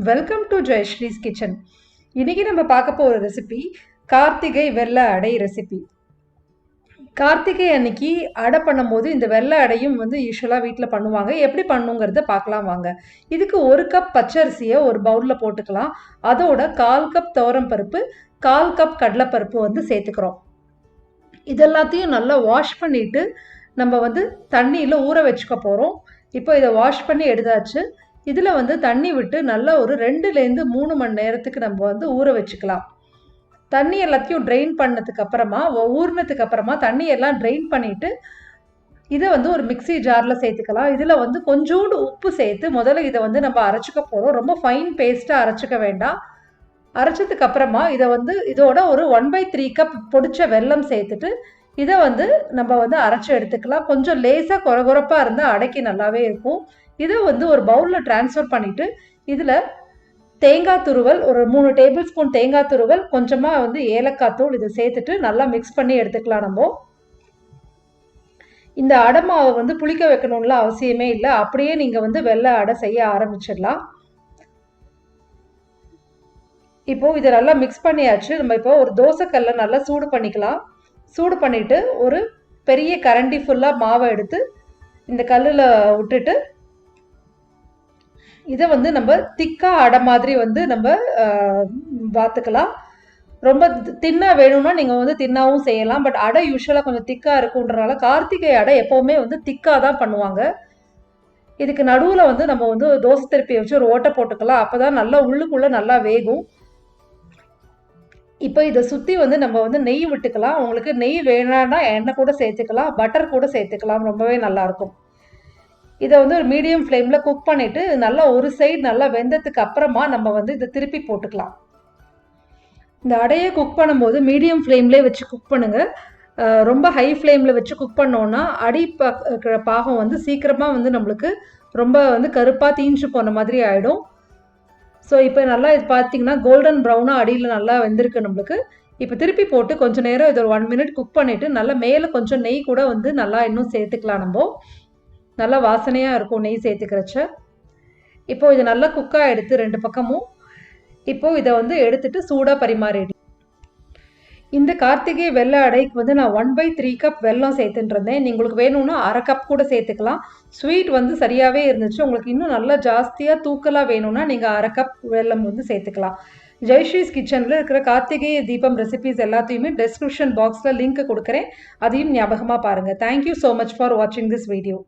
Welcome to Jayasree's kitchen. இன்னைக்கு நம்ம பார்க்க போகிற ரெசிபி கார்த்திகை வெள்ளை அடை ரெசிபி. கார்த்திகை அன்னைக்கு அடை பண்ணும்போது இந்த வெள்ளை அடையும் யூஸ்வலாக வீட்டில் பண்ணுவாங்க. எப்படி பண்ணுங்கிறத பார்க்கலாம் வாங்க. இதுக்கு 1 கப் பச்சரிசியை ஒரு பவுலில் போட்டுக்கலாம். அதோட 1/4 கப் துவரம் பருப்பு, 1/4 கப் கடலைப்பருப்பு சேர்த்துக்கிறோம். இதெல்லாத்தையும் நல்லா வாஷ் பண்ணிட்டு நம்ம தண்ணியில் ஊற வச்சுக்க போகிறோம். இப்போ இதை வாஷ் பண்ணி எடுத்தாச்சு. இதில் தண்ணி விட்டு நல்லா ஒரு 2லேருந்து 3 மணி நேரத்துக்கு நம்ம ஊற வச்சுக்கலாம். தண்ணி எல்லாத்தையும் ட்ரெயின் பண்ணதுக்கு அப்புறமா ஊறினதுக்கு அப்புறமா தண்ணியெல்லாம் ட்ரெயின் பண்ணிவிட்டு இதை ஒரு மிக்சி ஜாரில் சேர்த்துக்கலாம். இதில் கொஞ்சோண்டு உப்பு சேர்த்து முதல்ல இதை நம்ம அரைச்சிக்க போகிறோம். ரொம்ப ஃபைன் பேஸ்ட்டாக அரைச்சிக்க வேண்டாம். அரைச்சதுக்கு அப்புறமா இதை இதோட ஒரு 1/3 கப் பொடிச்ச வெல்லம் சேர்த்துட்டு இதை நம்ம அரைச்சி எடுத்துக்கலாம். கொஞ்சம் லேசாக கொரகொரப்பாக இருந்தால் அடைக்கி நல்லாவே இருக்கும். இதை ஒரு பவுலில் ட்ரான்ஸ்ஃபர் பண்ணிவிட்டு இதில் தேங்காய் துருவல் ஒரு 3 டேபிள் ஸ்பூன் தேங்காய் துருவல், கொஞ்சமாக ஏலக்காய் தூள் இதை சேர்த்துட்டு நல்லா மிக்ஸ் பண்ணி எடுத்துக்கலாம். நம்ம இந்த அடை மாவை புளிக்க வைக்கணும்லாம் அவசியமே இல்லை. அப்படியே நீங்கள் வெள்ளை அடை செய்ய ஆரம்பிச்சிடலாம். இப்போது இதை நல்லா மிக்ஸ் பண்ணியாச்சு. நம்ம இப்போ ஒரு தோசைக்கல்லை நல்லா சூடு பண்ணிக்கலாம். சூடு பண்ணிவிட்டு ஒரு பெரிய கரண்டி ஃபுல்லாக மாவை எடுத்து இந்த கல்லில் விட்டுட்டு இதை நம்ம திக்காக அடை மாதிரி நம்ம பார்த்துக்கலாம். ரொம்ப தின்னாக வேணும்னா நீங்கள் தின்னாவும் செய்யலாம். பட் அடை யூஸ்வலாக கொஞ்சம் திக்காக இருக்குன்றனால கார்த்திகை அடை எப்போவுமே திக்காக தான் பண்ணுவாங்க. இதுக்கு நடுவில் நம்ம தோசை திருப்பியை வச்சு ஒரு ஓட்டை போட்டுக்கலாம். அப்போ தான் நல்லா உள்ளுக்குள்ளே நல்லா வேகும். இப்போ இதை சுற்றி நம்ம நெய் விட்டுக்கலாம். உங்களுக்கு நெய் வேணான்னா எண்ணெய் கூட சேர்த்துக்கலாம், பட்டர் கூட சேர்த்துக்கலாம். ரொம்பவே நல்லாயிருக்கும். இதை ஒரு மீடியம் ஃப்ளேமில் குக் பண்ணிவிட்டு நல்லா ஒரு சைடு நல்லா வெந்ததுக்கு அப்புறமா நம்ம இதை திருப்பி போட்டுக்கலாம். இந்த அடையை குக் பண்ணும்போது மீடியம் ஃப்ளேம்லேயே வச்சு குக் பண்ணுங்கள். ரொம்ப ஹை ஃப்ளேமில் வச்சு குக் பண்ணோன்னா அடி பாகம் சீக்கிரமாக நம்மளுக்கு ரொம்ப கருப்பாக தீஞ்சு போன மாதிரி ஆகிடும். ஸோ இப்போ நல்லா இது பார்த்தீங்கன்னா கோல்டன் ப்ரௌனாக அடியில் நல்லா வெந்திருக்கு நம்மளுக்கு. இப்போ திருப்பி போட்டு கொஞ்சம் நேரம் இது ஒரு 1 மினிட் குக் பண்ணிவிட்டு நல்லா மேலே கொஞ்சம் நெய் கூட நல்லா இன்னும் சேர்த்துக்கலாம். நம்ம நல்லா வாசனையாக இருக்கும் நெய் சேர்த்துக்கிறச்ச. இப்போது இது நல்லா குக்காக எடுத்து 2 பக்கமும் இப்போது இதை எடுத்துட்டு சூடாக பரிமாறிடு. இந்த கார்த்திகை வெள்ளை அடைக்கு நான் 1/3 கப் வெல்லம் சேர்த்துட்டுருந்தேன். உங்களுக்கு வேணும்னா 1/2 கப் கூட சேர்த்துக்கலாம். ஸ்வீட் சரியாகவே இருந்துச்சு. உங்களுக்கு இன்னும் நல்லா ஜாஸ்தியாக தூக்கலாக வேணும்னா நீங்கள் 1/2 கப் வெல்லம் சேர்த்துக்கலாம். ஜெயஸ்ரீஸ் கிச்சனில் இருக்கிற கார்த்திகை தீபம் ரெசிபிஸ் எல்லாத்தையுமே டிஸ்கிரிப்ஷன் பாக்ஸில் லிங்க் கொடுக்குறேன். அதையும் ஞாபகமாக பாருங்கள். தேங்க்யூ ஸோ மச் ஃபார் வாட்சிங் திஸ் வீடியோ.